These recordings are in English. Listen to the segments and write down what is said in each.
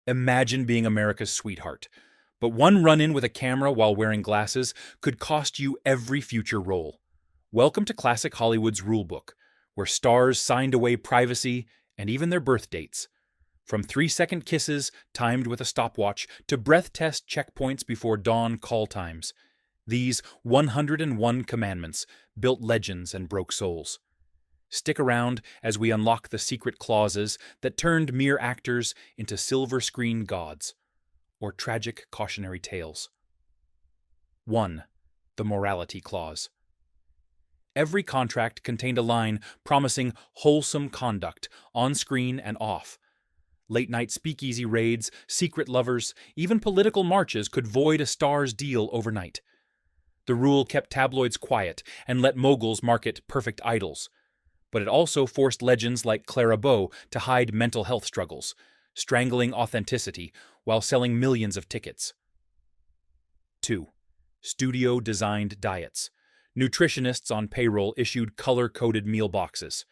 Imagine being America's sweetheart. But one run-in with a camera while wearing glasses could cost you every future role. Welcome to classic Hollywood's rulebook, where stars signed away privacy and even their birth dates. From 3-second kisses timed with a stopwatch to breath test checkpoints before dawn call times, these 101 commandments built legends and broke souls. Stick around as we unlock the secret clauses that turned mere actors into silver screen gods, or tragic cautionary tales. 1. The Morality Clause. Every contract contained a line promising wholesome conduct, on screen and off. Late-night speakeasy raids, secret lovers, even political marches could void a star's deal overnight. The rule kept tabloids quiet and let moguls market perfect idols. But it also forced legends like Clara Bow to hide mental health struggles, strangling authenticity while selling millions of tickets. 2. Studio-designed diets. Nutritionists on payroll issued color-coded meal boxes.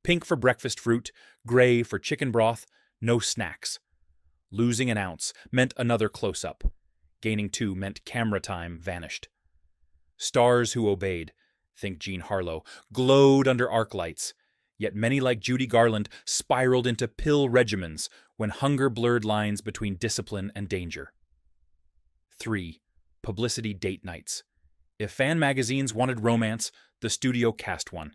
Pink for breakfast fruit, gray for chicken broth, no snacks. Losing an ounce meant another close-up. Gaining 2 meant camera time vanished. Stars who obeyed, think Jean Harlow, glowed under arc lights, yet many like Judy Garland spiraled into pill regimens when hunger blurred lines between discipline and danger. 3. Publicity date nights. If fan magazines wanted romance, the studio cast one.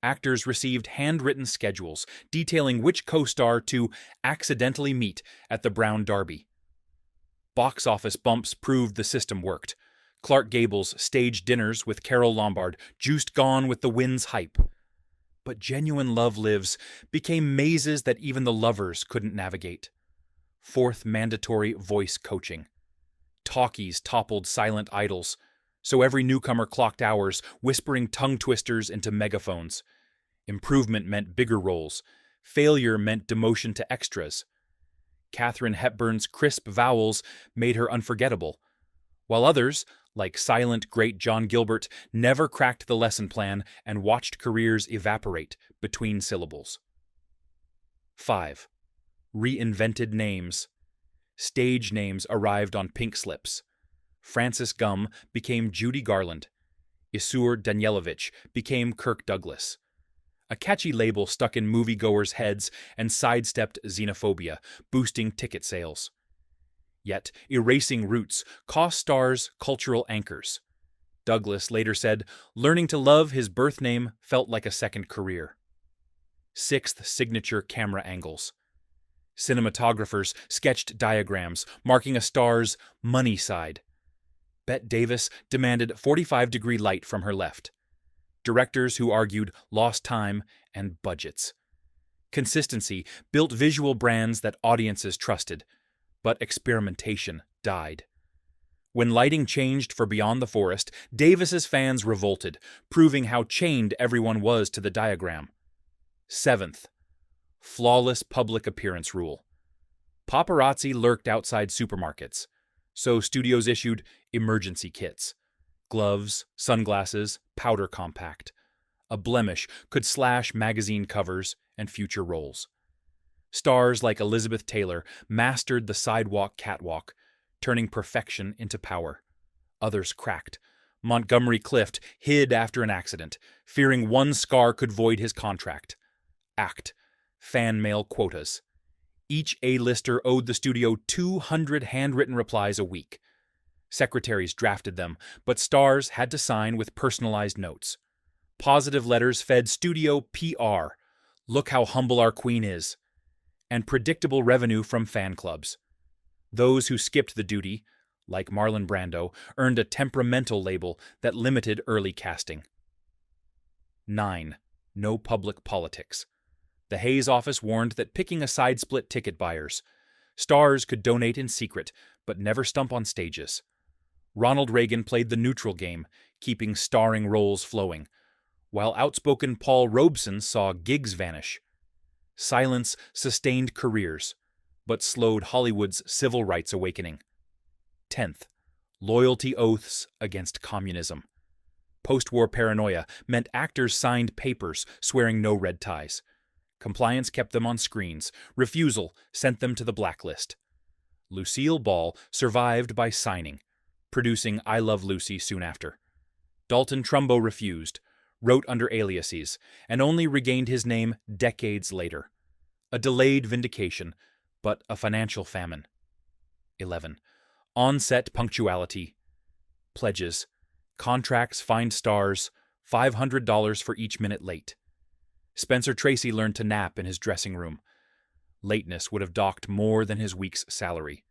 Actors received handwritten schedules detailing which co-star to accidentally meet at the Brown Derby. Box office bumps proved the system worked. Clark Gable's staged dinners with Carole Lombard juiced Gone with the Wind's hype. But genuine love lives became mazes that even the lovers couldn't navigate. 4th mandatory voice coaching. Talkies toppled silent idols, so every newcomer clocked hours, whispering tongue twisters into megaphones. Improvement meant bigger roles. Failure meant demotion to extras. Katharine Hepburn's crisp vowels made her unforgettable, while others, like silent great John Gilbert, never cracked the lesson plan and watched careers evaporate between syllables. 5. Reinvented names. Stage names arrived on pink slips. Frances Gumm became Judy Garland. Isur Danielovich became Kirk Douglas. A catchy label stuck in moviegoers' heads and sidestepped xenophobia, boosting ticket sales. Yet, erasing roots cost stars cultural anchors. Douglas later said, learning to love his birth name felt like a second career. 6th signature camera angles. Cinematographers sketched diagrams marking a star's money side. Bette Davis demanded 45-degree light from her left. Directors who argued lost time and budgets. Consistency built visual brands that audiences trusted, but experimentation died. When lighting changed for Beyond the Forest, Davis's fans revolted, proving how chained everyone was to the diagram. 7th, flawless public appearance rule. Paparazzi lurked outside supermarkets, so studios issued emergency kits. Gloves, sunglasses, powder compact. A blemish could slash magazine covers and future roles. Stars like Elizabeth Taylor mastered the sidewalk catwalk, turning perfection into power. Others cracked. Montgomery Clift hid after an accident, fearing one scar could void his contract. Act. Fan mail quotas. Each A-lister owed the studio 200 handwritten replies a week. Secretaries drafted them, but stars had to sign with personalized notes. Positive letters fed studio PR. Look how humble our queen is. And predictable revenue from fan clubs. Those who skipped the duty, like Marlon Brando, earned a temperamental label that limited early casting. 9. No public politics. The Hayes office warned that picking a side split ticket buyers. Stars could donate in secret, but never stump on stages. Ronald Reagan played the neutral game, keeping starring roles flowing, while outspoken Paul Robeson saw gigs vanish. Silence sustained careers, but slowed Hollywood's civil rights awakening. 10th, loyalty oaths against communism. Post-war paranoia meant actors signed papers swearing no red ties. Compliance kept them on screens. Refusal sent them to the blacklist. Lucille Ball survived by signing, producing I Love Lucy soon after. Dalton Trumbo refused, wrote under aliases, and only regained his name decades later. A delayed vindication, but a financial famine. 11. On-set punctuality. Pledges. Contracts fined stars, $500 for each minute late. Spencer Tracy learned to nap in his dressing room. Lateness would have docked more than his week's salary.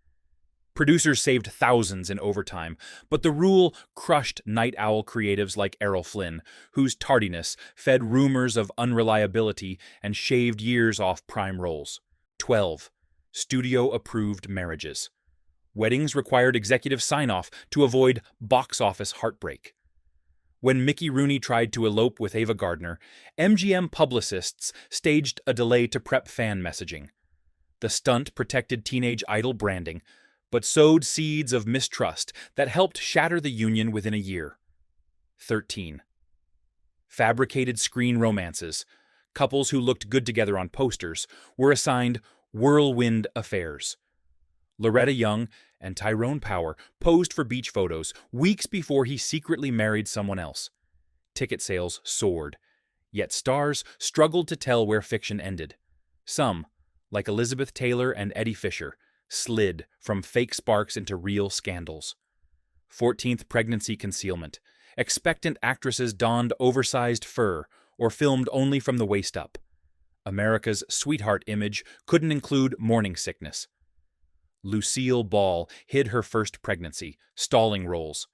Producers saved thousands in overtime, but the rule crushed night owl creatives like Errol Flynn, whose tardiness fed rumors of unreliability and shaved years off prime roles. 12. Studio-approved marriages. Weddings required executive sign-off to avoid box office heartbreak. When Mickey Rooney tried to elope with Ava Gardner, MGM publicists staged a delay to prep fan messaging. The stunt protected teenage idol branding, but sowed seeds of mistrust that helped shatter the union within a year. 13. Fabricated screen romances. Couples who looked good together on posters were assigned whirlwind affairs. Loretta Young and Tyrone Power posed for beach photos weeks before he secretly married someone else. Ticket sales soared, yet stars struggled to tell where fiction ended. Some, like Elizabeth Taylor and Eddie Fisher, slid from fake sparks into real scandals. 14th pregnancy concealment. Expectant actresses donned oversized fur or filmed only from the waist up. America's sweetheart image couldn't include morning sickness. Lucille Ball hid her first pregnancy, stalling roles.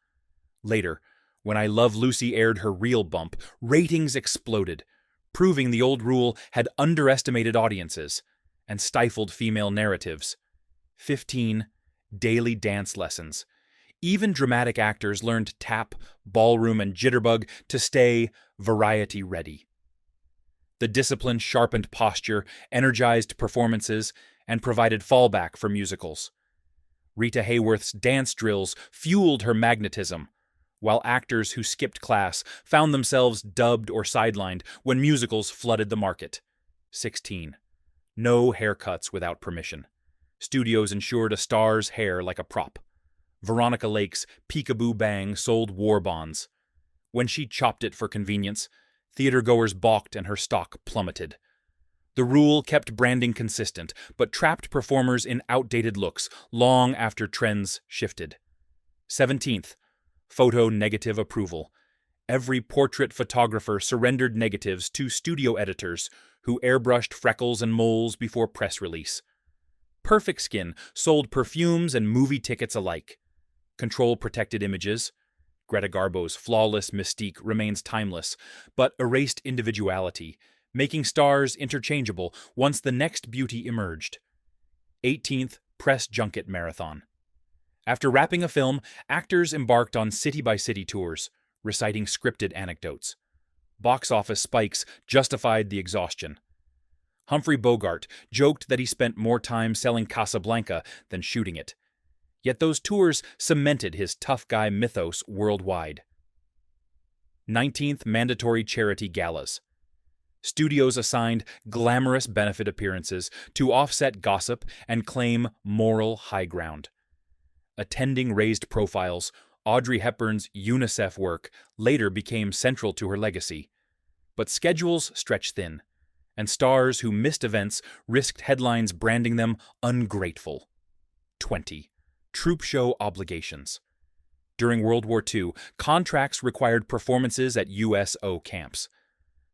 Later, when I Love Lucy aired her real bump, ratings exploded, proving the old rule had underestimated audiences and stifled female narratives. 15. Daily dance lessons. Even dramatic actors learned tap, ballroom, and jitterbug to stay variety ready. The discipline sharpened posture, energized performances, and provided fallback for musicals. Rita Hayworth's dance drills fueled her magnetism, while actors who skipped class found themselves dubbed or sidelined when musicals flooded the market. 16. No haircuts without permission. Studios ensured a star's hair like a prop. Veronica Lake's peekaboo bang sold war bonds. When she chopped it for convenience, theatergoers balked and her stock plummeted. The rule kept branding consistent, but trapped performers in outdated looks long after trends shifted. 17th, photo negative approval. Every portrait photographer surrendered negatives to studio editors who airbrushed freckles and moles before press release. Perfect Skin sold perfumes and movie tickets alike. Control protected images. Greta Garbo's flawless mystique remains timeless, but erased individuality, making stars interchangeable once the next beauty emerged. 18th Press Junket Marathon. After wrapping a film, actors embarked on city-by-city tours, reciting scripted anecdotes. Box office spikes justified the exhaustion. Humphrey Bogart joked that he spent more time selling Casablanca than shooting it. Yet those tours cemented his tough guy mythos worldwide. 19th Mandatory Charity Galas. Studios assigned glamorous benefit appearances to offset gossip and claim moral high ground. Attending raised profiles, Audrey Hepburn's UNICEF work later became central to her legacy. But schedules stretched thin, and stars who missed events risked headlines branding them ungrateful. 20. Troop show obligations. During World War II, contracts required performances at USO camps.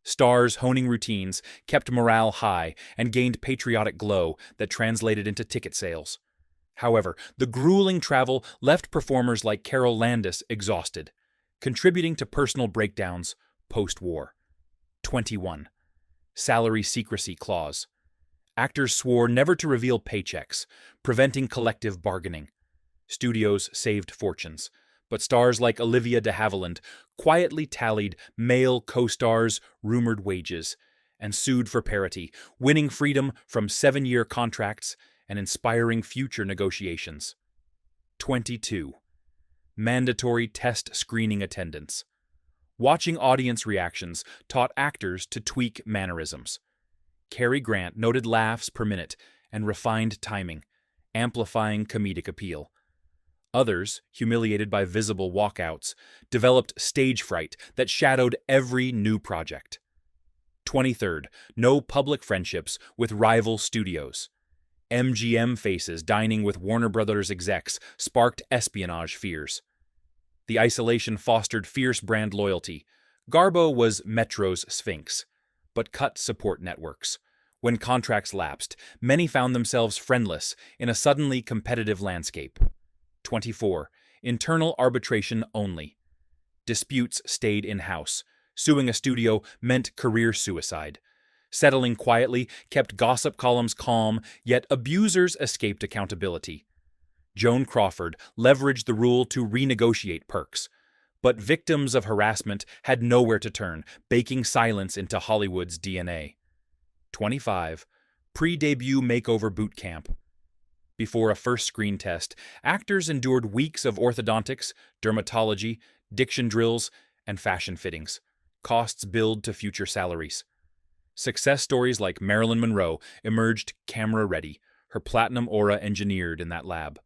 Stars honing routines kept morale high and gained patriotic glow that translated into ticket sales. However, the grueling travel left performers like Carol Landis exhausted, contributing to personal breakdowns post-war. 21. Salary secrecy clause. Actors swore never to reveal paychecks, preventing collective bargaining. Studios saved fortunes, but stars like Olivia de Havilland quietly tallied male co-stars' rumored wages and sued for parity, winning freedom from 7-year contracts and inspiring future negotiations. 22. Mandatory test screening attendance. Watching audience reactions taught actors to tweak mannerisms. Cary Grant noted laughs per minute and refined timing, amplifying comedic appeal. Others, humiliated by visible walkouts, developed stage fright that shadowed every new project. 23rd, no public friendships with rival studios. MGM faces dining with Warner Brothers execs sparked espionage fears. The isolation fostered fierce brand loyalty. Garbo was Metro's Sphinx, but cut support networks. When contracts lapsed, many found themselves friendless in a suddenly competitive landscape. 24. Internal arbitration only. Disputes stayed in-house. Suing a studio meant career suicide. Settling quietly kept gossip columns calm, yet abusers escaped accountability. Joan Crawford leveraged the rule to renegotiate perks. But victims of harassment had nowhere to turn, baking silence into Hollywood's DNA. 25. Pre-debut makeover boot camp. Before a first screen test, actors endured weeks of orthodontics, dermatology, diction drills, and fashion fittings. Costs billed to future salaries. Success stories like Marilyn Monroe emerged camera-ready, her platinum aura engineered in that lab.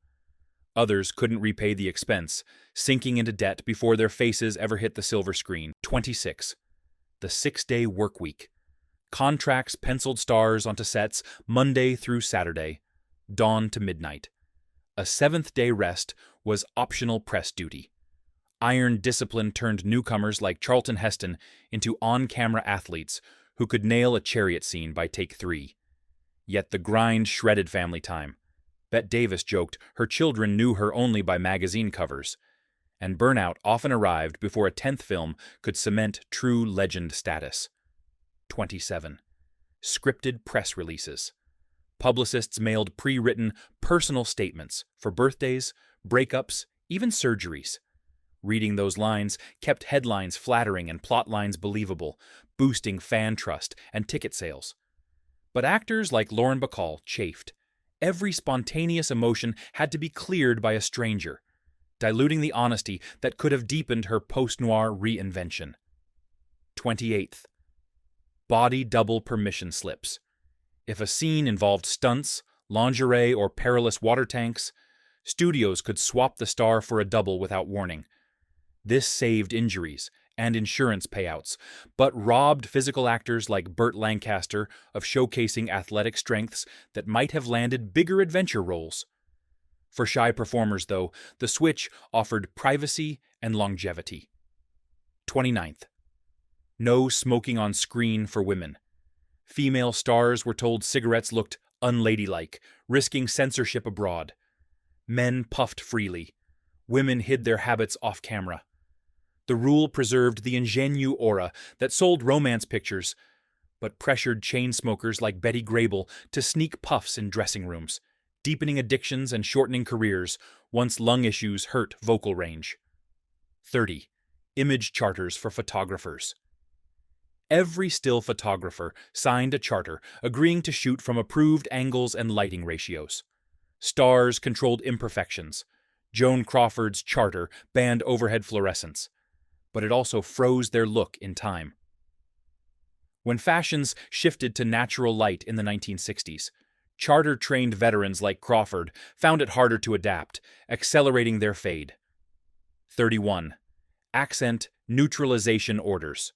Others couldn't repay the expense, sinking into debt before their faces ever hit the silver screen. 26. The 6-day work week. Contracts penciled stars onto sets Monday through Saturday, dawn to midnight. A 7th-day rest was optional press duty. Iron discipline turned newcomers like Charlton Heston into on-camera athletes who could nail a chariot scene by take 3. Yet the grind shredded family time. Bette Davis joked her children knew her only by magazine covers, and burnout often arrived before a 10th film could cement true legend status. 27. Scripted press releases. Publicists mailed pre-written personal statements for birthdays, breakups, even surgeries. Reading those lines kept headlines flattering and plot lines believable, boosting fan trust and ticket sales. But actors like Lauren Bacall chafed. Every spontaneous emotion had to be cleared by a stranger, diluting the honesty that could have deepened her post-noir reinvention. 28th. Body double permission slips. If a scene involved stunts, lingerie, or perilous water tanks, studios could swap the star for a double without warning. This saved injuries and insurance payouts, but robbed physical actors like Burt Lancaster of showcasing athletic strengths that might have landed bigger adventure roles. For shy performers, though, the switch offered privacy and longevity. 29th. No smoking on screen for women. Female stars were told cigarettes looked unladylike, risking censorship abroad. Men puffed freely. Women hid their habits off camera. The rule preserved the ingenue aura that sold romance pictures, but pressured chain smokers like Betty Grable to sneak puffs in dressing rooms, deepening addictions and shortening careers once lung issues hurt vocal range. 30. Image charters for photographers. Every still photographer signed a charter agreeing to shoot from approved angles and lighting ratios. Stars controlled imperfections. Joan Crawford's charter banned overhead fluorescence, but it also froze their look in time. When fashions shifted to natural light in the 1960s, charter-trained veterans like Crawford found it harder to adapt, accelerating their fade. 31. Accent neutralization orders.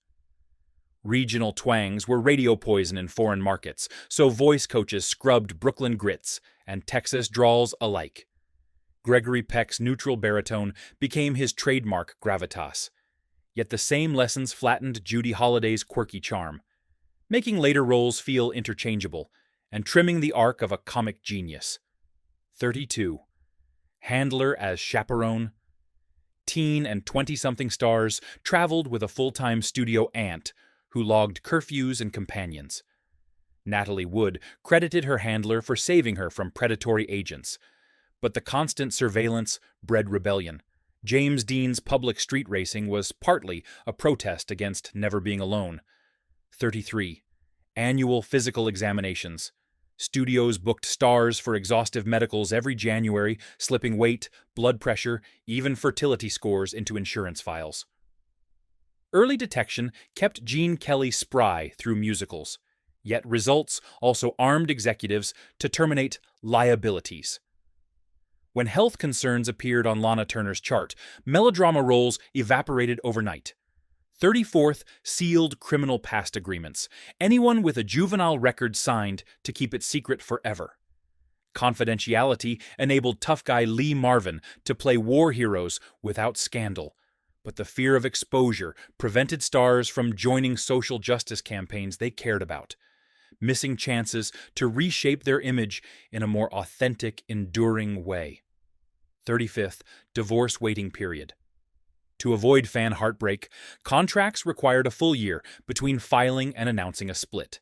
Regional twangs were radio poison in foreign markets, so voice coaches scrubbed Brooklyn grits and Texas drawls alike. Gregory Peck's neutral baritone became his trademark gravitas. Yet the same lessons flattened Judy Holliday's quirky charm, making later roles feel interchangeable and trimming the arc of a comic genius. 32. Handler as chaperone. Teen and 20-something stars traveled with a full-time studio aunt who logged curfews and companions. Natalie Wood credited her handler for saving her from predatory agents, but the constant surveillance bred rebellion. James Dean's public street racing was partly a protest against never being alone. 33. Annual physical examinations. Studios booked stars for exhaustive medicals every January, slipping weight, blood pressure, even fertility scores into insurance files. Early detection kept Gene Kelly spry through musicals, yet results also armed executives to terminate liabilities. When health concerns appeared on Lana Turner's chart, melodrama roles evaporated overnight. 34th, sealed criminal past agreements. Anyone with a juvenile record signed to keep it secret forever. Confidentiality enabled tough guy Lee Marvin to play war heroes without scandal, but the fear of exposure prevented stars from joining social justice campaigns they cared about, missing chances to reshape their image in a more authentic, enduring way. 35th, divorce waiting period. To avoid fan heartbreak, contracts required a full year between filing and announcing a split.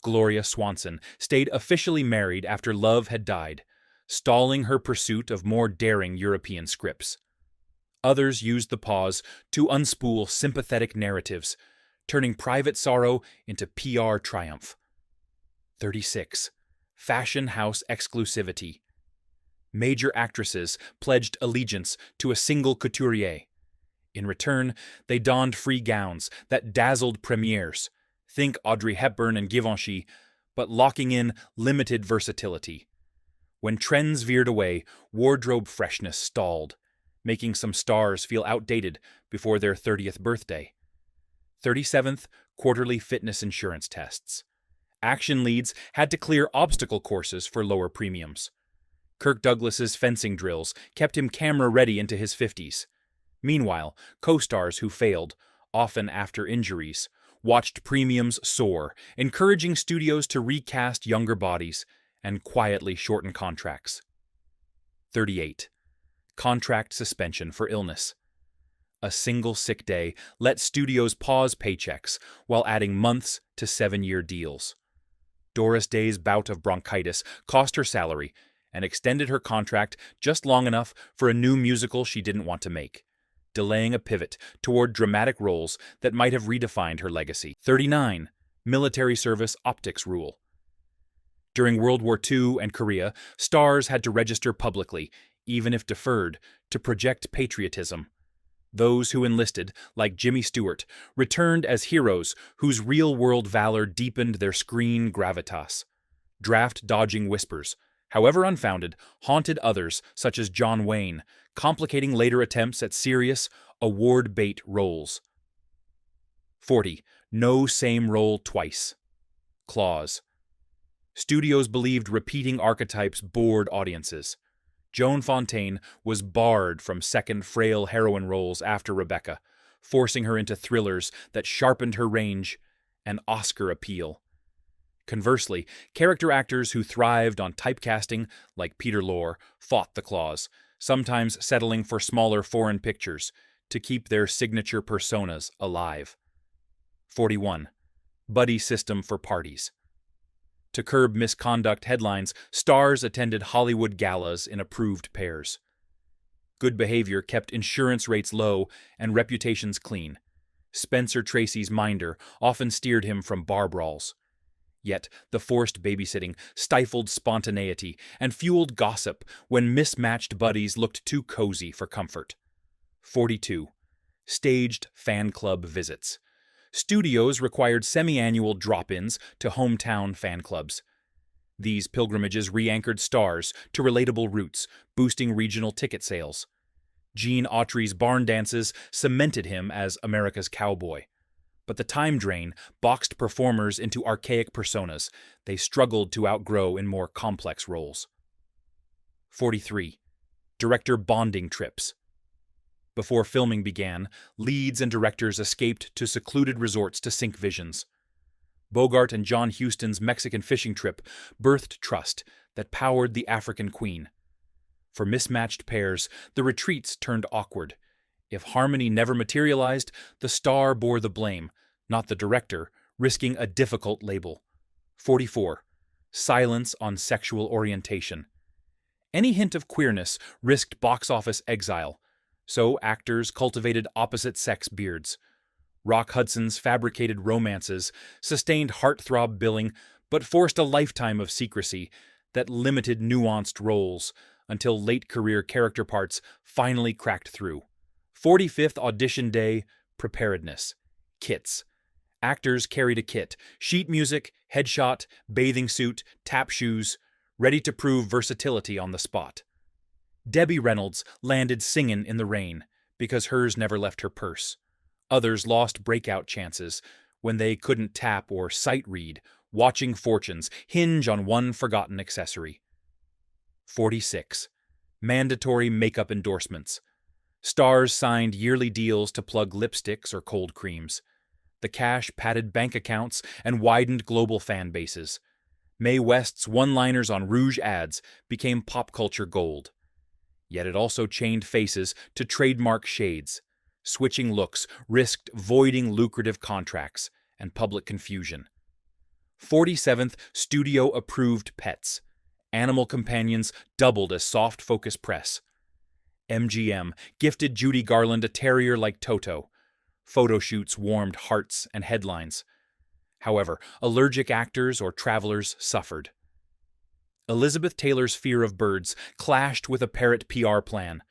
Gloria Swanson stayed officially married after love had died, stalling her pursuit of more daring European scripts. Others used the pause to unspool sympathetic narratives, turning private sorrow into PR triumph. 36. Fashion house exclusivity. Major actresses pledged allegiance to a single couturier. In return, they donned free gowns that dazzled premieres. Think Audrey Hepburn and Givenchy, but locking in limited versatility. When trends veered away, wardrobe freshness stalled, making some stars feel outdated before their 30th birthday. 37th, quarterly fitness insurance tests. Action leads had to clear obstacle courses for lower premiums. Kirk Douglas's fencing drills kept him camera-ready into his 50s. Meanwhile, co-stars who failed, often after injuries, watched premiums soar, encouraging studios to recast younger bodies and quietly shorten contracts. 38. Contract suspension for illness. A single sick day let studios pause paychecks while adding months to 7-year deals. Doris Day's bout of bronchitis cost her salary and extended her contract just long enough for a new musical she didn't want to make, delaying a pivot toward dramatic roles that might have redefined her legacy. 39. Military service optics rule. During World War II and Korea, stars had to register publicly, even if deferred, to project patriotism. Those who enlisted, like Jimmy Stewart, returned as heroes whose real-world valor deepened their screen gravitas. Draft-dodging whispers, however unfounded, haunted others, such as John Wayne, complicating later attempts at serious, award-bait roles. 40. No same role twice. Clause. Studios believed repeating archetypes bored audiences. Joan Fontaine was barred from second frail heroine roles after Rebecca, forcing her into thrillers that sharpened her range and Oscar appeal. Conversely, character actors who thrived on typecasting, like Peter Lorre, fought the clause, sometimes settling for smaller foreign pictures to keep their signature personas alive. 41. Buddy system for parties. To curb misconduct headlines, stars attended Hollywood galas in approved pairs. Good behavior kept insurance rates low and reputations clean. Spencer Tracy's minder often steered him from bar brawls. Yet the forced babysitting stifled spontaneity and fueled gossip when mismatched buddies looked too cozy for comfort. 42. Staged fan club visits. Studios required semi-annual drop-ins to hometown fan clubs. These pilgrimages re-anchored stars to relatable roots, boosting regional ticket sales. Gene Autry's barn dances cemented him as America's cowboy. But the time drain boxed performers into archaic personas they struggled to outgrow in more complex roles. 43. Director bonding trips. Before filming began, leads and directors escaped to secluded resorts to sync visions. Bogart and John Huston's Mexican fishing trip birthed trust that powered The African Queen. For mismatched pairs, the retreats turned awkward. If harmony never materialized, the star bore the blame, not the director, risking a difficult label. 44. Silence on sexual orientation. Any hint of queerness risked box office exile, so actors cultivated opposite-sex beards. Rock Hudson's fabricated romances sustained heartthrob billing but forced a lifetime of secrecy that limited nuanced roles until late-career character parts finally cracked through. 45th Audition Day, preparedness. Kits. Actors carried a kit, sheet music, headshot, bathing suit, tap shoes, ready to prove versatility on the spot. Debbie Reynolds landed singin' in the rain because hers never left her purse. Others lost breakout chances when they couldn't tap or sight read, watching fortunes hinge on one forgotten accessory. 46. Mandatory makeup endorsements. Stars signed yearly deals to plug lipsticks or cold creams. The cash padded bank accounts and widened global fan bases. Mae West's one-liners on Rouge ads became pop culture gold. Yet it also chained faces to trademark shades. Switching looks risked voiding lucrative contracts and public confusion. 47th studio-approved pets. Animal companions doubled as soft-focus press. MGM gifted Judy Garland a terrier like Toto. Photo shoots warmed hearts and headlines. However, allergic actors or travelers suffered. Elizabeth Taylor's fear of birds clashed with a parrot PR plan,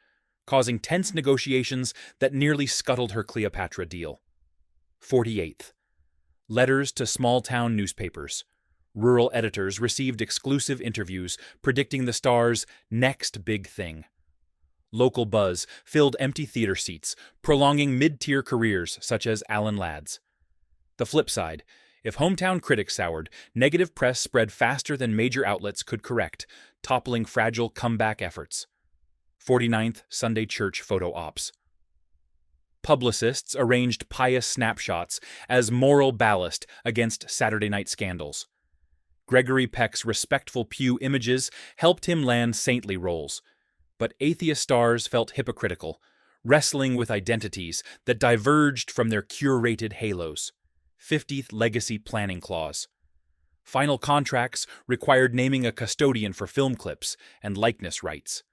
causing tense negotiations that nearly scuttled her Cleopatra deal. 48th. Letters to small-town newspapers. Rural editors received exclusive interviews predicting the star's next big thing. Local buzz filled empty theater seats, prolonging mid-tier careers such as Alan Ladd's. The flip side, if hometown critics soured, negative press spread faster than major outlets could correct, toppling fragile comeback efforts. 49th Sunday Church photo ops. Publicists arranged pious snapshots as moral ballast against Saturday night scandals. Gregory Peck's respectful pew images helped him land saintly roles, but atheist stars felt hypocritical, wrestling with identities that diverged from their curated halos. 50th Legacy Planning Clause. Final contracts required naming a custodian for film clips and likeness rights.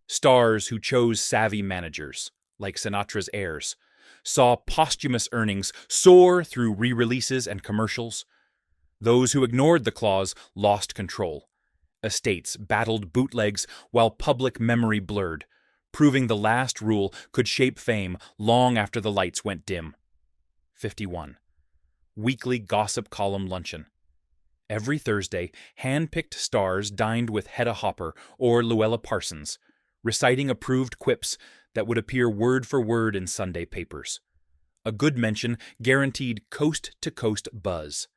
Stars who chose savvy managers, like Sinatra's heirs, saw posthumous earnings soar through re-releases and commercials. Those who ignored the clause lost control. Estates battled bootlegs while public memory blurred, proving the last rule could shape fame long after the lights went dim. 51. Weekly gossip column luncheon. Every Thursday, hand-picked stars dined with Hedda Hopper or Luella Parsons, reciting approved quips that would appear word for word in Sunday papers. A good mention guaranteed coast-to-coast buzz.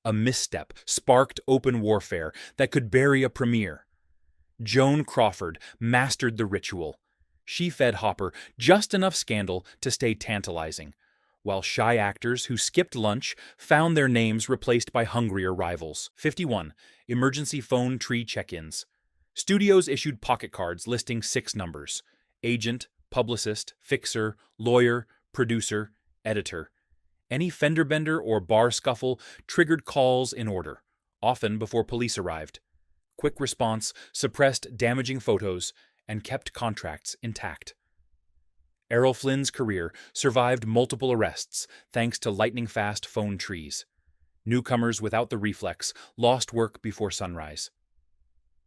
A misstep sparked open warfare that could bury a premiere. Joan Crawford mastered the ritual. She fed Hopper just enough scandal to stay tantalizing, while shy actors who skipped lunch found their names replaced by hungrier rivals. 51. Emergency phone tree check-ins. Studios issued pocket cards listing 6 numbers: agent, publicist, fixer, lawyer, producer, editor. Any fender bender or bar scuffle triggered calls in order, often before police arrived. Quick response suppressed damaging photos and kept contracts intact. Errol Flynn's career survived multiple arrests thanks to lightning-fast phone trees. Newcomers without the reflex lost work before sunrise.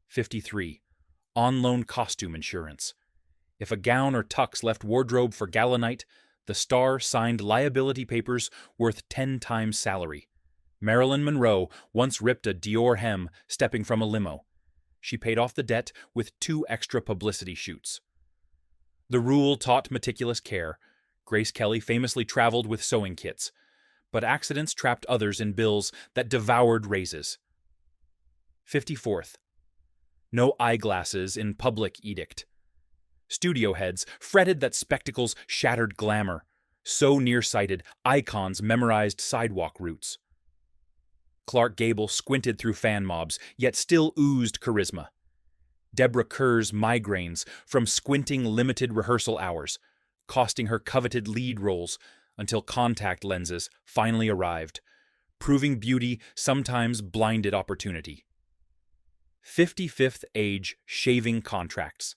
53. On-loan costume insurance. If a gown or tux left wardrobe for gala night, the star signed liability papers worth 10 times salary. Marilyn Monroe once ripped a Dior hem stepping from a limo. She paid off the debt with 2 extra publicity shoots. The rule taught meticulous care. Grace Kelly famously traveled with sewing kits, but accidents trapped others in bills that devoured raises. 54th. No eyeglasses in public edict. Studio heads fretted that spectacles shattered glamour. So nearsighted, icons memorized sidewalk routes. Clark Gable squinted through fan mobs, yet still oozed charisma. Deborah Kerr's migraines from squinting limited rehearsal hours, costing her coveted lead roles until contact lenses finally arrived, proving beauty sometimes blinded opportunity. 55th age shaving contracts.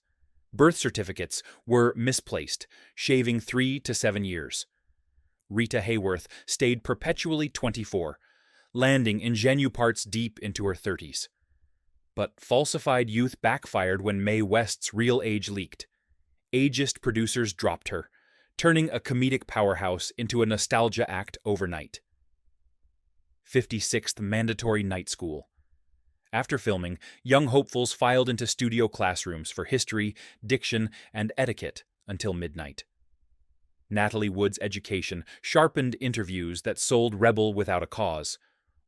Birth certificates were misplaced, shaving 3 to 7 years. Rita Hayworth stayed perpetually 24, landing ingenue parts deep into her 30s. But falsified youth backfired when Mae West's real age leaked. Ageist producers dropped her, turning a comedic powerhouse into a nostalgia act overnight. 56th mandatory night school. After filming, young hopefuls filed into studio classrooms for history, diction, and etiquette until midnight. Natalie Wood's education sharpened interviews that sold Rebel without a cause,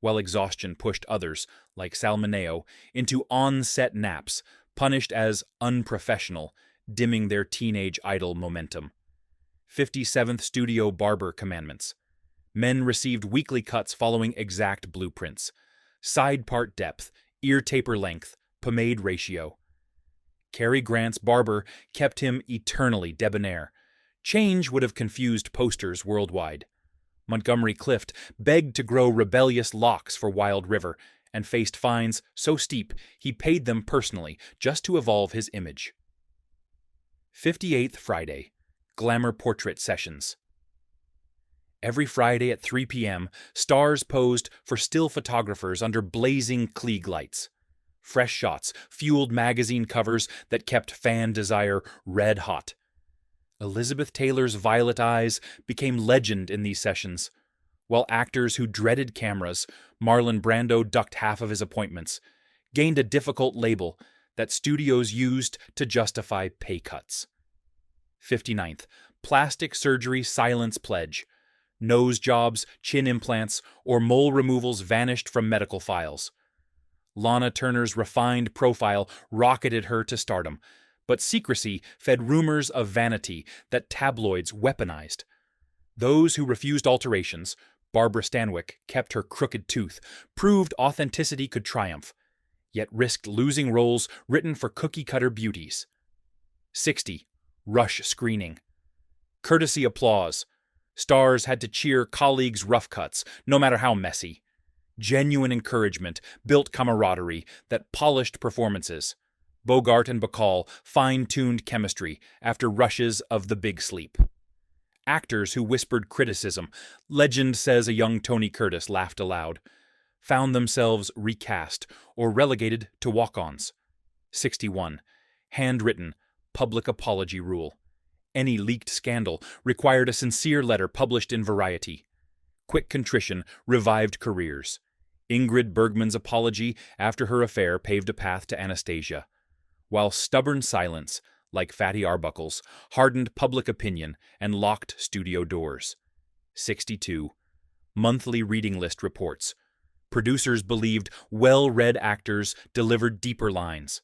while exhaustion pushed others, like Salmoneo, into on-set naps, punished as unprofessional, dimming their teenage idol momentum. 57th Studio Barber Commandments. Men received weekly cuts following exact blueprints. Side part depth, ear taper length, pomade ratio. Cary Grant's barber kept him eternally debonair. Change would have confused posters worldwide. Montgomery Clift begged to grow rebellious locks for Wild River and faced fines so steep he paid them personally just to evolve his image. 58th Friday. Glamour Portrait Sessions. Every Friday at 3 p.m., stars posed for still photographers under blazing Klieg lights. Fresh shots fueled magazine covers that kept fan desire red hot. Elizabeth Taylor's violet eyes became legend in these sessions, while actors who dreaded cameras, Marlon Brando ducked half of his appointments, gained a difficult label that studios used to justify pay cuts. 59th, Plastic Surgery Silence Pledge. Nose jobs, chin implants, or mole removals vanished from medical files. Lana Turner's refined profile rocketed her to stardom, but secrecy fed rumors of vanity that tabloids weaponized. Those who refused alterations, Barbara Stanwyck kept her crooked tooth, proved authenticity could triumph, yet risked losing roles written for cookie-cutter beauties. 60. Rush screening. Courtesy applause. Stars had to cheer colleagues' rough cuts, no matter how messy. Genuine encouragement built camaraderie that polished performances. Bogart and Bacall fine-tuned chemistry after rushes of the big sleep. Actors who whispered criticism, legend says a young Tony Curtis laughed aloud, found themselves recast or relegated to walk-ons. 61. Handwritten, public apology rule. Any leaked scandal required a sincere letter published in Variety. Quick contrition revived careers. Ingrid Bergman's apology after her affair paved a path to Anastasia, while stubborn silence, like Fatty Arbuckle's, hardened public opinion and locked studio doors. 62. Monthly reading list reports. Producers believed well-read actors delivered deeper lines.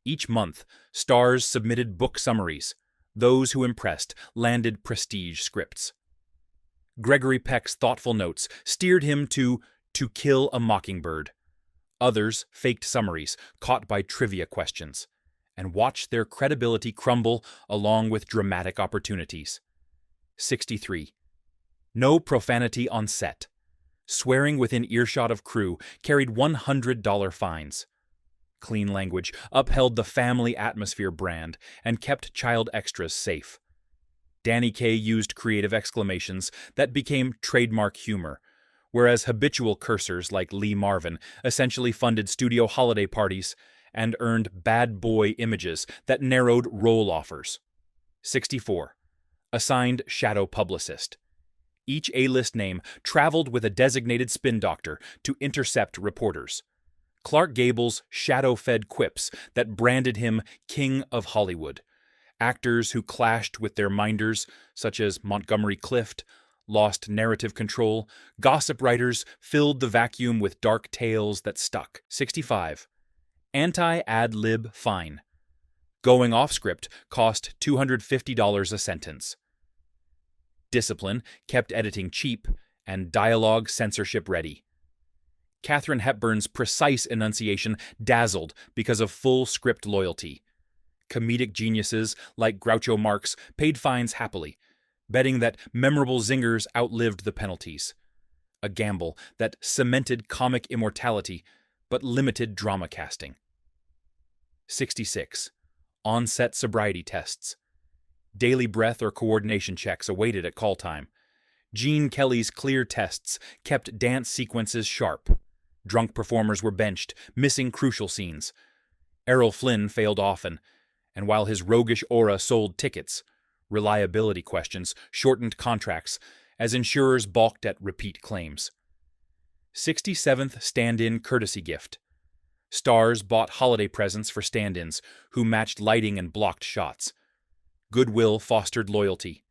Each month, stars submitted book summaries. Those who impressed landed prestige scripts. Gregory Peck's thoughtful notes steered him to Kill a Mockingbird. Others faked summaries, caught by trivia questions, and watched their credibility crumble along with dramatic opportunities. 63. No profanity on set. Swearing within earshot of crew carried $100 fines. Clean language upheld the family atmosphere brand and kept child extras safe. Danny Kaye used creative exclamations that became trademark humor, whereas habitual cursors like Lee Marvin essentially funded studio holiday parties and earned bad boy images that narrowed role offers. 64. Assigned shadow publicist. Each A-list name traveled with a designated spin doctor to intercept reporters. Clark Gable's shadow-fed quips that branded him King of Hollywood. Actors who clashed with their minders, such as Montgomery Clift, lost narrative control. Gossip writers filled the vacuum with dark tales that stuck. 65. Anti-ad-lib fine. Going off script cost $250 a sentence. Discipline kept editing cheap and dialogue censorship ready. Katharine Hepburn's precise enunciation dazzled because of full script loyalty. Comedic geniuses like Groucho Marx paid fines happily, betting that memorable zingers outlived the penalties. A gamble that cemented comic immortality but limited drama casting. 66. On-set sobriety tests. Daily breath or coordination checks awaited at call time. Gene Kelly's clear tests kept dance sequences sharp. Drunk performers were benched, missing crucial scenes. Errol Flynn failed often, and while his roguish aura sold tickets, reliability questions shortened contracts as insurers balked at repeat claims. 67th stand-in courtesy gift. Stars bought holiday presents for stand-ins who matched lighting and blocked shots. Goodwill fostered loyalty.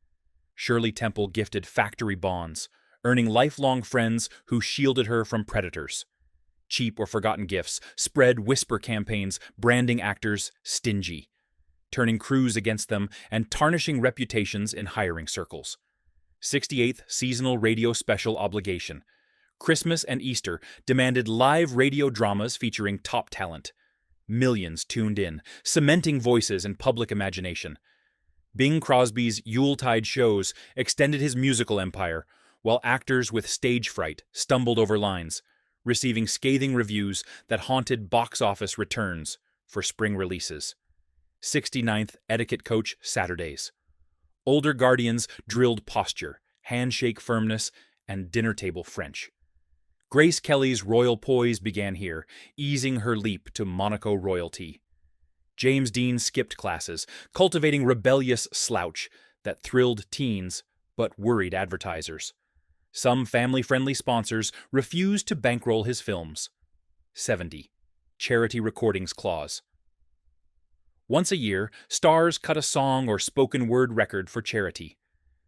Shirley Temple gifted factory bonds, earning lifelong friends who shielded her from predators. Cheap or forgotten gifts spread whisper campaigns branding actors stingy, turning crews against them and tarnishing reputations in hiring circles. 68th Seasonal Radio Special Obligation. Christmas and Easter demanded live radio dramas featuring top talent. Millions tuned in, cementing voices in public imagination. Bing Crosby's Yuletide shows extended his musical empire, while actors with stage fright stumbled over lines, receiving scathing reviews that haunted box office returns for spring releases. 69th Etiquette Coach Saturdays. Older guardians drilled posture, handshake firmness, and dinner table French. Grace Kelly's royal poise began here, easing her leap to Monaco royalty. James Dean skipped classes, cultivating rebellious slouch that thrilled teens but worried advertisers. Some family-friendly sponsors refused to bankroll his films. 70. Charity Recordings Clause. Once a year, stars cut a song or spoken word record for charity.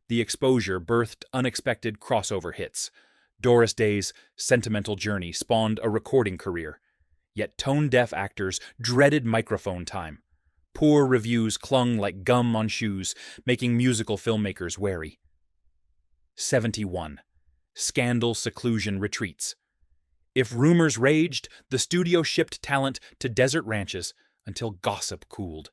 The exposure birthed unexpected crossover hits. Doris Day's Sentimental Journey spawned a recording career. Yet tone-deaf actors dreaded microphone time. Poor reviews clung like gum on shoes, making musical filmmakers wary. 71. Scandal seclusion retreats. If rumors raged, the studio shipped talent to desert ranches until gossip cooled.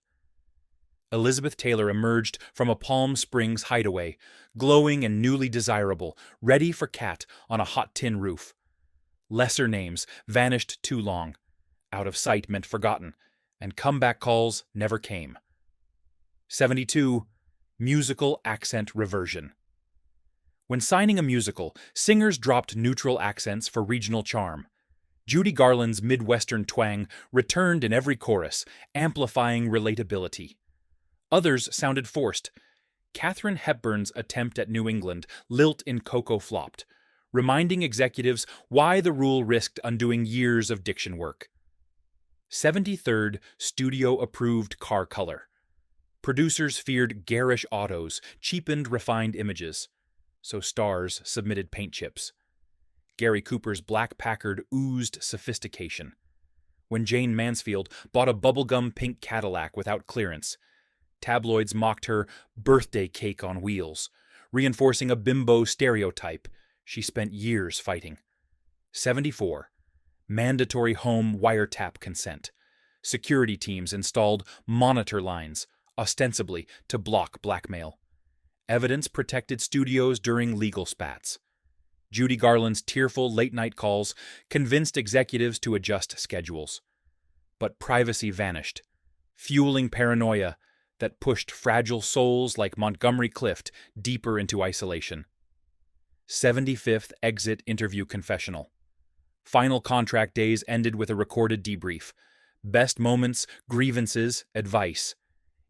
Elizabeth Taylor emerged from a Palm Springs hideaway, glowing and newly desirable, ready for Cat on a hot tin roof. Lesser names vanished too long. Out of sight meant forgotten, and comeback calls never came. 72. Musical accent reversion. When signing a musical, singers dropped neutral accents for regional charm. Judy Garland's Midwestern twang returned in every chorus, amplifying relatability. Others sounded forced. Katharine Hepburn's attempt at New England lilt in Coco flopped, reminding executives why the rule risked undoing years of diction work. 73rd Studio-approved car color. Producers feared garish autos, cheapened refined images, so stars submitted paint chips. Gary Cooper's black Packard oozed sophistication. When Jane Mansfield bought a bubblegum pink Cadillac without clearance, tabloids mocked her birthday cake on wheels, reinforcing a bimbo stereotype she spent years fighting. 74. Mandatory home wiretap consent. Security teams installed monitor lines, ostensibly to block blackmail. Evidence protected studios during legal spats. Judy Garland's tearful late-night calls convinced executives to adjust schedules. But privacy vanished, fueling paranoia that pushed fragile souls like Montgomery Clift deeper into isolation. 75th Exit Interview Confessional. Final contract days ended with a recorded debrief. Best moments, grievances, advice.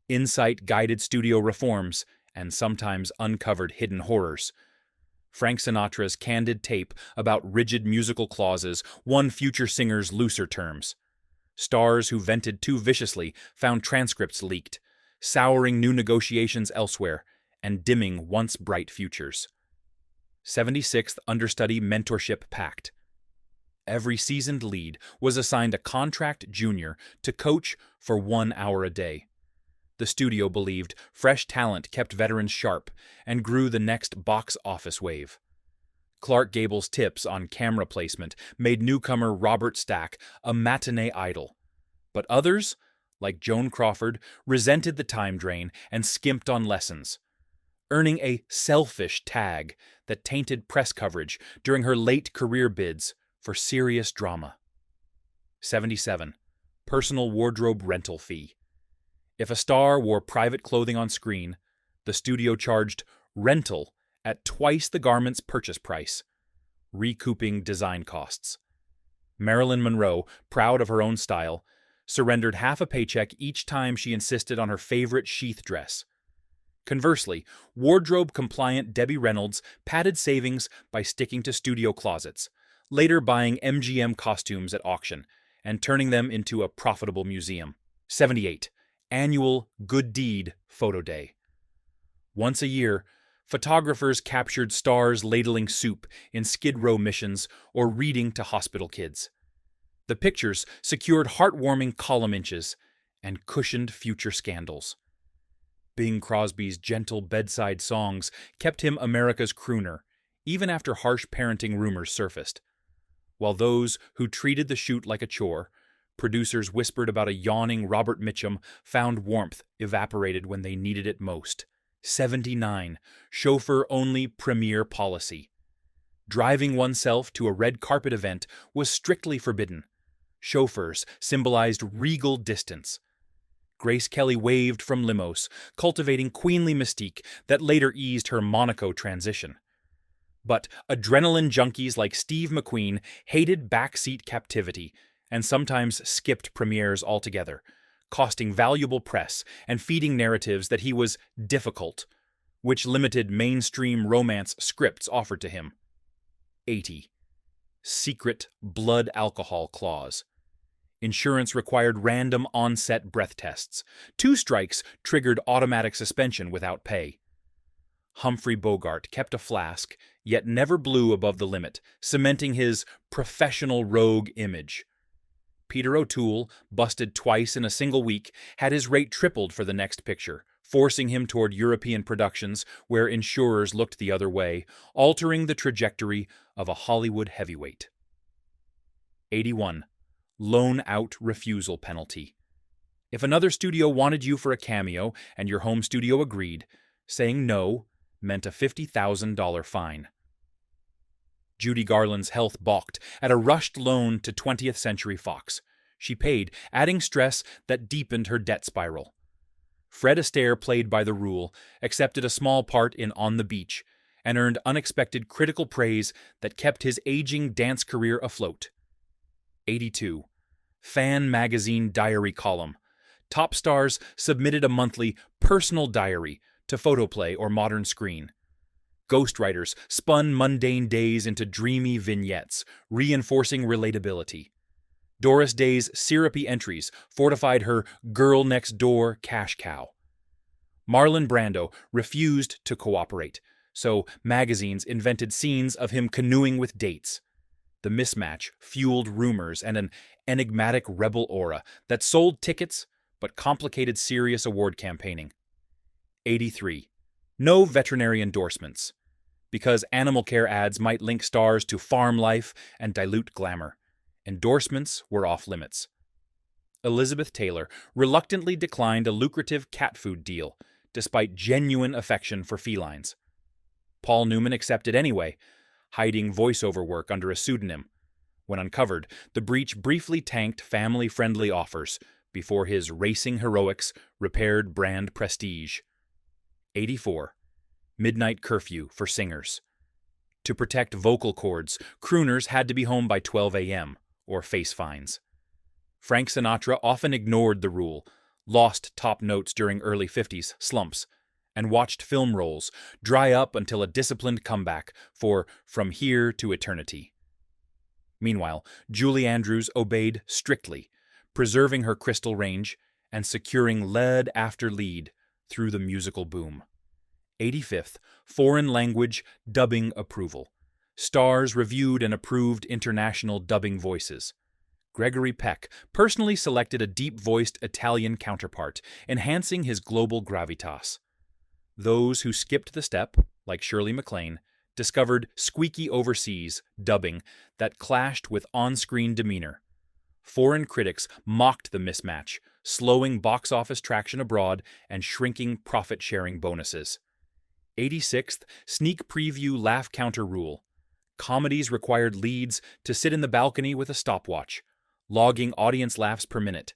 Insight guided studio reforms, and sometimes uncovered hidden horrors. Frank Sinatra's candid tape about rigid musical clauses won future singers looser terms. Stars who vented too viciously found transcripts leaked, souring new negotiations elsewhere and dimming once bright futures. 76th Understudy Mentorship Pact. Every seasoned lead was assigned a contract junior to coach for 1 hour a day. The studio believed fresh talent kept veterans sharp and grew the next box office wave. Clark Gable's tips on camera placement made newcomer Robert Stack a matinee idol. But others, like Joan Crawford, resented the time drain and skimped on lessons, earning a selfish tag that tainted press coverage during her late career bids for serious drama. 77. Personal wardrobe rental fee. If a star wore private clothing on screen, the studio charged rental at twice the garment's purchase price, recouping design costs. Marilyn Monroe, proud of her own style, surrendered half a paycheck each time she insisted on her favorite sheath dress. Conversely, wardrobe-compliant Debbie Reynolds padded savings by sticking to studio closets, later buying MGM costumes at auction and turning them into a profitable museum. 78. Annual Good Deed Photo Day. Once a year, photographers captured stars ladling soup in Skid Row missions or reading to hospital kids. The pictures secured heartwarming column inches and cushioned future scandals. Bing Crosby's gentle bedside songs kept him America's crooner, even after harsh parenting rumors surfaced. While those who treated the shoot like a chore, producers whispered about a yawning Robert Mitchum, found warmth evaporated when they needed it most. 79. Chauffeur-only premiere policy. Driving oneself to a red carpet event was strictly forbidden. Chauffeurs symbolized regal distance. Grace Kelly waved from limos, cultivating queenly mystique that later eased her Monaco transition. But adrenaline junkies like Steve McQueen hated backseat captivity and sometimes skipped premieres altogether, costing valuable press and feeding narratives that he was difficult, which limited mainstream romance scripts offered to him. 80. Secret blood alcohol clause. Insurance required random on-set breath tests. 2 strikes triggered automatic suspension without pay. Humphrey Bogart kept a flask, yet never blew above the limit, cementing his professional rogue image. Peter O'Toole, busted twice in a single week, had his rate tripled for the next picture, forcing him toward European productions where insurers looked the other way, altering the trajectory of a Hollywood heavyweight. 81. Loan out refusal penalty. If another studio wanted you for a cameo and your home studio agreed, saying no meant a $50,000 fine. Judy Garland's health balked at a rushed loan to 20th Century Fox. She paid, adding stress that deepened her debt spiral. Fred Astaire played by the rule, accepted a small part in On the Beach, and earned unexpected critical praise that kept his aging dance career afloat. 82. Fan Magazine Diary Column. Top stars submitted a monthly personal diary to Photoplay or Modern Screen. Ghostwriters spun mundane days into dreamy vignettes, reinforcing relatability. Doris Day's syrupy entries fortified her girl next door cash cow. Marlon Brando refused to cooperate, so magazines invented scenes of him canoeing with dates. The mismatch fueled rumors and an enigmatic rebel aura that sold tickets but complicated serious award campaigning. 83. No veterinary endorsements. Because animal care ads might link stars to farm life and dilute glamour, endorsements were off limits. Elizabeth Taylor reluctantly declined a lucrative cat food deal, despite genuine affection for felines. Paul Newman accepted anyway, hiding voiceover work under a pseudonym. When uncovered, the breach briefly tanked family-friendly offers before his racing heroics repaired brand prestige. 84. Midnight curfew for singers. To protect vocal cords, crooners had to be home by 12 a.m., or face fines. Frank Sinatra often ignored the rule, lost top notes during early 50s slumps, and watched film roles dry up until a disciplined comeback for From Here to Eternity. Meanwhile, Julie Andrews obeyed strictly, preserving her crystal range and securing lead after lead through the musical boom. 85th, foreign language dubbing approval. Stars reviewed and approved international dubbing voices. Gregory Peck personally selected a deep-voiced Italian counterpart, enhancing his global gravitas. Those who skipped the step, like Shirley MacLaine, discovered squeaky overseas dubbing that clashed with on-screen demeanor. Foreign critics mocked the mismatch, slowing box office traction abroad and shrinking profit-sharing bonuses. 86th, sneak preview laugh counter rule. Comedies required leads to sit in the balcony with a stopwatch, logging audience laughs per minute.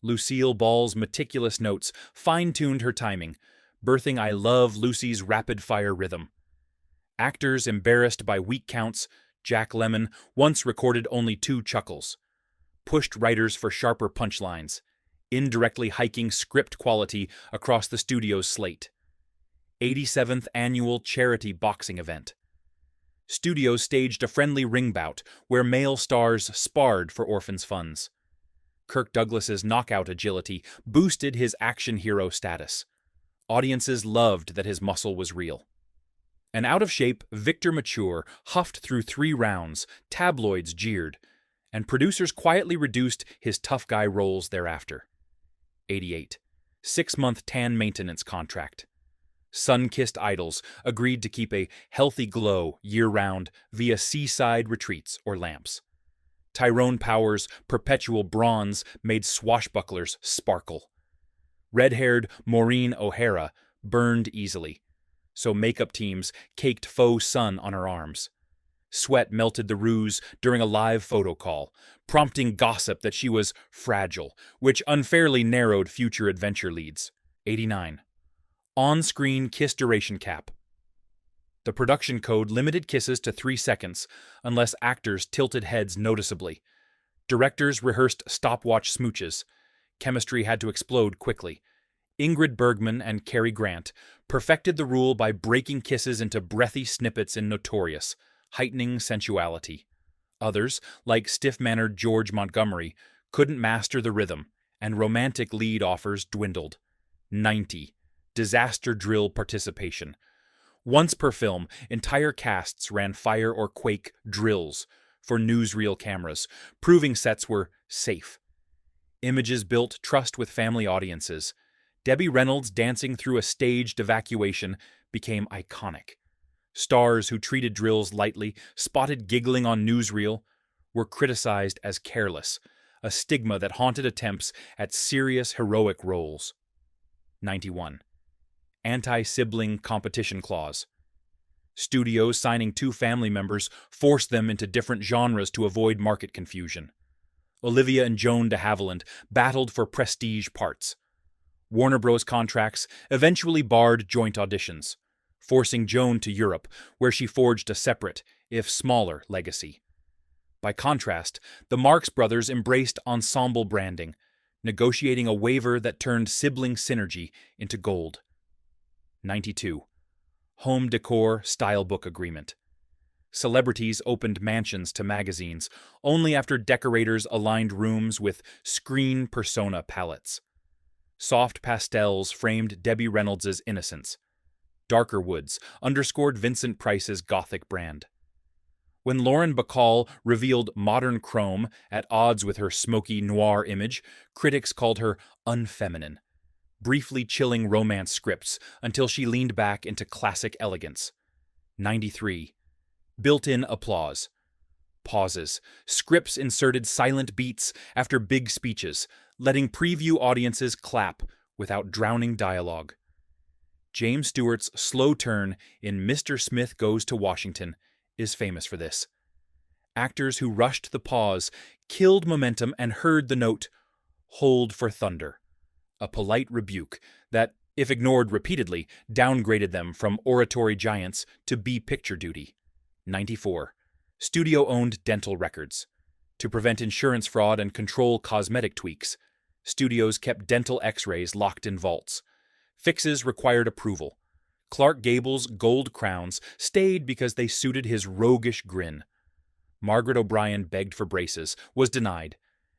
Lucille Ball's meticulous notes fine-tuned her timing, birthing I Love Lucy's rapid-fire rhythm. Actors embarrassed by weak counts, Jack Lemmon once recorded only 2 chuckles, pushed writers for sharper punchlines, indirectly hiking script quality across the studio's slate. 87th Annual Charity Boxing Event. Studios staged a friendly ring bout where male stars sparred for orphans' funds. Kirk Douglas's knockout agility boosted his action hero status. Audiences loved that his muscle was real. An out-of-shape Victor Mature huffed through 3 rounds, tabloids jeered, and producers quietly reduced his tough guy roles thereafter. 88. 6-month tan maintenance contract. Sun-kissed idols agreed to keep a healthy glow year-round via seaside retreats or lamps. Tyrone Power's perpetual bronze made swashbucklers sparkle. Red-haired Maureen O'Hara burned easily, so makeup teams caked faux sun on her arms. Sweat melted the ruse during a live photo call, prompting gossip that she was fragile, which unfairly narrowed future adventure leads. 89. On-screen kiss duration cap. The production code limited kisses to 3 seconds unless actors tilted heads noticeably. Directors rehearsed stopwatch smooches. Chemistry had to explode quickly. Ingrid Bergman and Cary Grant perfected the rule by breaking kisses into breathy snippets in Notorious, heightening sensuality. Others, like stiff-mannered George Montgomery, couldn't master the rhythm, and romantic lead offers dwindled. 90. Disaster drill participation. Once per film, entire casts ran fire or quake drills for newsreel cameras, proving sets were safe. Images built trust with family audiences. Debbie Reynolds dancing through a staged evacuation became iconic. Stars who treated drills lightly, spotted giggling on newsreel, were criticized as careless, a stigma that haunted attempts at serious heroic roles. 91. Anti-sibling competition clause. Studios signing 2 family members forced them into different genres to avoid market confusion. Olivia and Joan de Havilland battled for prestige parts. Warner Bros. Contracts eventually barred joint auditions, forcing Joan to Europe, where she forged a separate, if smaller, legacy. By contrast, the Marx Brothers embraced ensemble branding, negotiating a waiver that turned sibling synergy into gold. 92. Home decor stylebook agreement. Celebrities opened mansions to magazines only after decorators aligned rooms with screen persona palettes. Soft pastels framed Debbie Reynolds' innocence. Darker woods underscored Vincent Price's gothic brand. When Lauren Bacall revealed modern chrome at odds with her smoky noir image, critics called her unfeminine, briefly chilling romance scripts until she leaned back into classic elegance. 93. Built-in applause. Pauses. Scripts inserted silent beats after big speeches, letting preview audiences clap without drowning dialogue. James Stewart's slow turn in Mr. Smith Goes to Washington is famous for this. Actors who rushed the pause killed momentum and heard the note, "Hold for thunder," a polite rebuke that, if ignored repeatedly, downgraded them from oratory giants to B-picture duty. 94. Studio-owned dental records. To prevent insurance fraud and control cosmetic tweaks, studios kept dental x-rays locked in vaults. Fixes required approval. Clark Gable's gold crowns stayed because they suited his roguish grin. Margaret O'Brien begged for braces, was denied,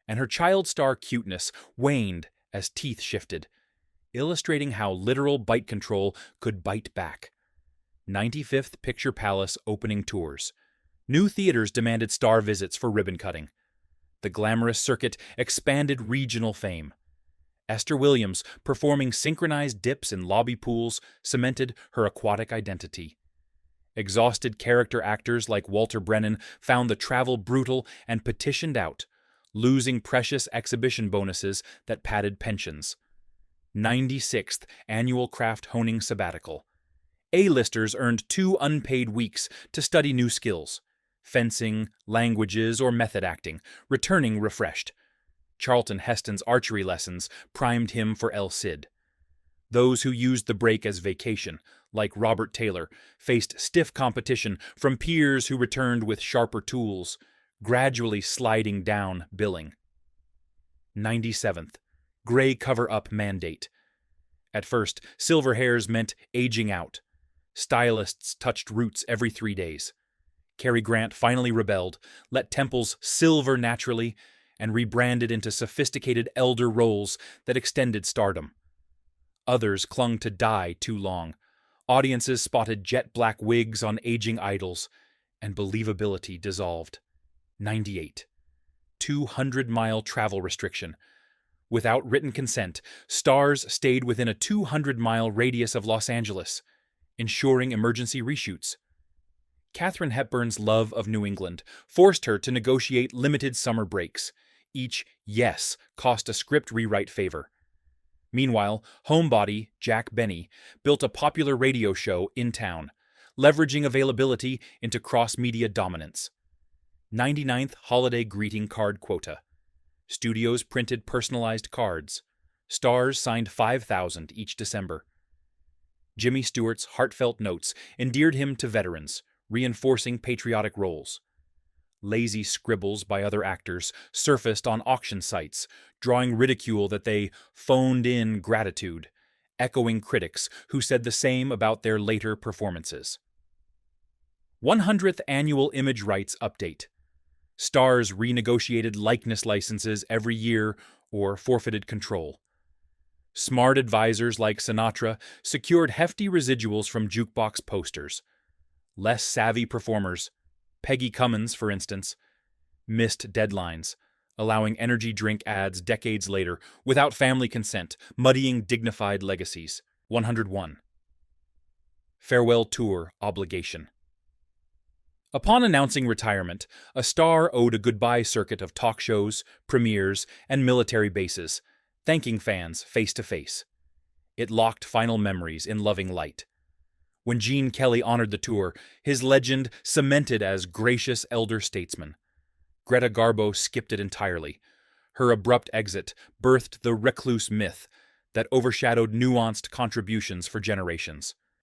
and her child star cuteness waned as teeth shifted, illustrating how literal bite control could bite back. 95th Picture Palace opening tours. New theaters demanded star visits for ribbon cutting. The glamorous circuit expanded regional fame. Esther Williams performing synchronized dips in lobby pools cemented her aquatic identity. Exhausted character actors like Walter Brennan found the travel brutal and petitioned out, losing precious exhibition bonuses that padded pensions. 96th Annual Craft Honing Sabbatical. A-listers earned 2 unpaid weeks to study new skills, fencing, languages, or method acting, returning refreshed. Charlton Heston's archery lessons primed him for El Cid. Those who used the break as vacation, like Robert Taylor, faced stiff competition from peers who returned with sharper tools, gradually sliding down billing. 97th. Gray cover-up mandate. At first, silver hairs meant aging out. Stylists touched roots every 3 days. Cary Grant finally rebelled, let temples silver naturally, and rebranded into sophisticated elder roles that extended stardom. Others clung to die too long. Audiences spotted jet-black wigs on aging idols, and believability dissolved. 98. 200-mile travel restriction. Without written consent, stars stayed within a 200-mile radius of Los Angeles, ensuring emergency reshoots. Katharine Hepburn's love of New England forced her to negotiate limited summer breaks. Each yes cost a script rewrite favor. Meanwhile, homebody Jack Benny built a popular radio show in town, leveraging availability into cross-media dominance. 99th holiday greeting card quota. Studios printed personalized cards. Stars signed 5,000 each December. Jimmy Stewart's heartfelt notes endeared him to veterans, reinforcing patriotic roles. Lazy scribbles by other actors surfaced on auction sites, drawing ridicule that they phoned in gratitude, echoing critics who said the same about their later performances. 100th Annual Image Rights Update. Stars renegotiated likeness licenses every year or forfeited control. Smart advisors like Sinatra secured hefty residuals from jukebox posters. Less savvy performers, Peggy Cummins, for instance, missed deadlines, allowing energy drink ads decades later without family consent, muddying dignified legacies. 101. Farewell Tour Obligation. Upon announcing retirement, a star owed a goodbye circuit of talk shows, premieres, and military bases, thanking fans face to face. It locked final memories in loving light. When Gene Kelly honored the tour, his legend cemented as gracious elder statesman. Greta Garbo skipped it entirely. Her abrupt exit birthed the recluse myth that overshadowed nuanced contributions for generations.